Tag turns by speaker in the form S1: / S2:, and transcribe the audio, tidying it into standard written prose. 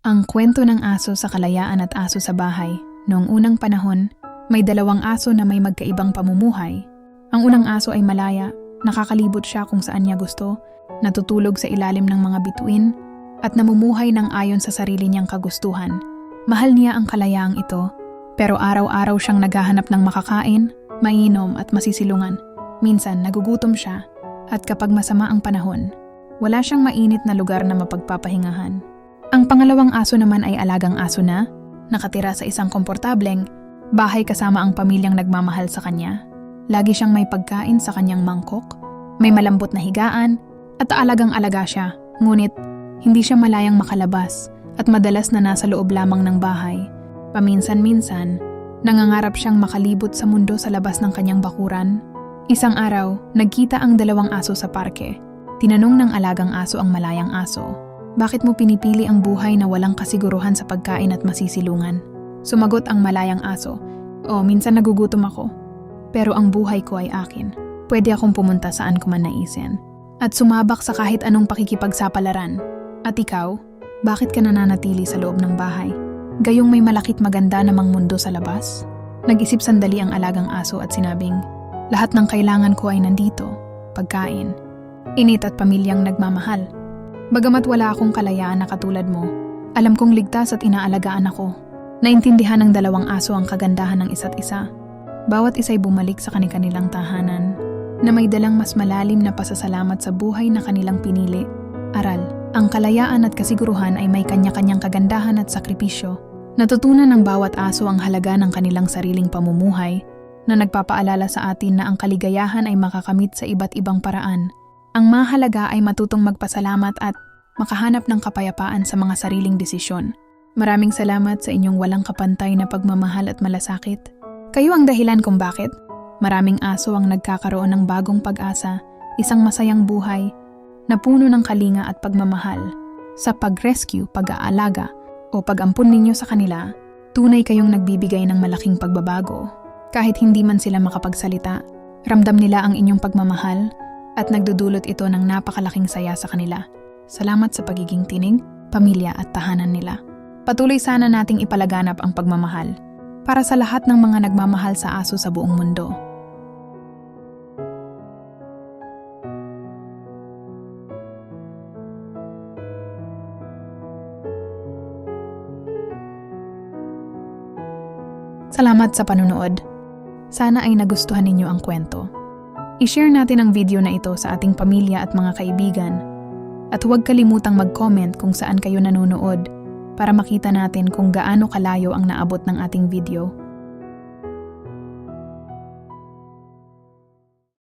S1: Ang kwento ng aso sa kalayaan at aso sa bahay. Noong unang panahon, may dalawang aso na may magkaibang pamumuhay. Ang unang aso ay malaya, nakakalibot siya kung saan niya gusto, natutulog sa ilalim ng mga bituin, at namumuhay ng ayon sa sarili niyang kagustuhan. Mahal niya ang kalayaang ito, pero araw-araw siyang naghahanap ng makakain, mainom at masisilungan. Minsan nagugutom siya, at kapag masama ang panahon, wala siyang mainit na lugar na mapagpapahingahan. Ang pangalawang aso naman ay alagang aso na, nakatira sa isang komportableng bahay kasama ang pamilyang nagmamahal sa kanya. Lagi siyang may pagkain sa kanyang mangkok, may malambot na higaan, at alagang-alaga siya. Ngunit, hindi siya malayang makalabas at madalas na nasa loob lamang ng bahay. Paminsan-minsan, nangangarap siyang makalibot sa mundo sa labas ng kanyang bakuran. Isang araw, nagkita ang dalawang aso sa parke. Tinanong ng alagang aso ang malayang aso, "Bakit mo pinipili ang buhay na walang kasiguruhan sa pagkain at masisilungan?" Sumagot ang malayang aso, "O, minsan nagugutom ako. Pero ang buhay ko ay akin. Pwede akong pumunta saan ko man naisin. At sumabak sa kahit anong pakikipagsapalaran. At ikaw, bakit ka nananatili sa loob ng bahay? Gayong may malakit maganda namang mundo sa labas?" Nag-isip sandali ang alagang aso at sinabing, "Lahat ng kailangan ko ay nandito, pagkain, init at pamilyang nagmamahal. Bagamat wala akong kalayaan na katulad mo, alam kong ligtas at inaalagaan ako." Naintindihan ng dalawang aso ang kagandahan ng isa't isa. Bawat isa'y bumalik sa kanilang tahanan, na may dalang mas malalim na pasasalamat sa buhay na kanilang pinili. Aral, ang kalayaan at kasiguruhan ay may kanya-kanyang kagandahan at sakripisyo. Natutunan ng bawat aso ang halaga ng kanilang sariling pamumuhay, na nagpapaalala sa atin na ang kaligayahan ay makakamit sa iba't ibang paraan. Ang mahalaga ay matutong magpasalamat at makahanap ng kapayapaan sa mga sariling desisyon. Maraming salamat sa inyong walang kapantay na pagmamahal at malasakit. Kayo ang dahilan kung bakit maraming aso ang nagkakaroon ng bagong pag-asa, isang masayang buhay na puno ng kalinga at pagmamahal. Sa pag-rescue, pag-aalaga o pag-ampun ninyo sa kanila, tunay kayong nagbibigay ng malaking pagbabago. Kahit hindi man sila makapagsalita, ramdam nila ang inyong pagmamahal at nagdudulot ito ng napakalaking saya sa kanila. Salamat sa pagiging tinig, pamilya at tahanan nila. Patuloy sana nating ipalaganap ang pagmamahal para sa lahat ng mga nagmamahal sa aso sa buong mundo. Salamat sa panunood. Sana ay nagustuhan ninyo ang kwento. I-share natin ang video na ito sa ating pamilya at mga kaibigan. At huwag kalimutang mag-comment kung saan kayo nanonood para makita natin kung gaano kalayo ang naabot ng ating video.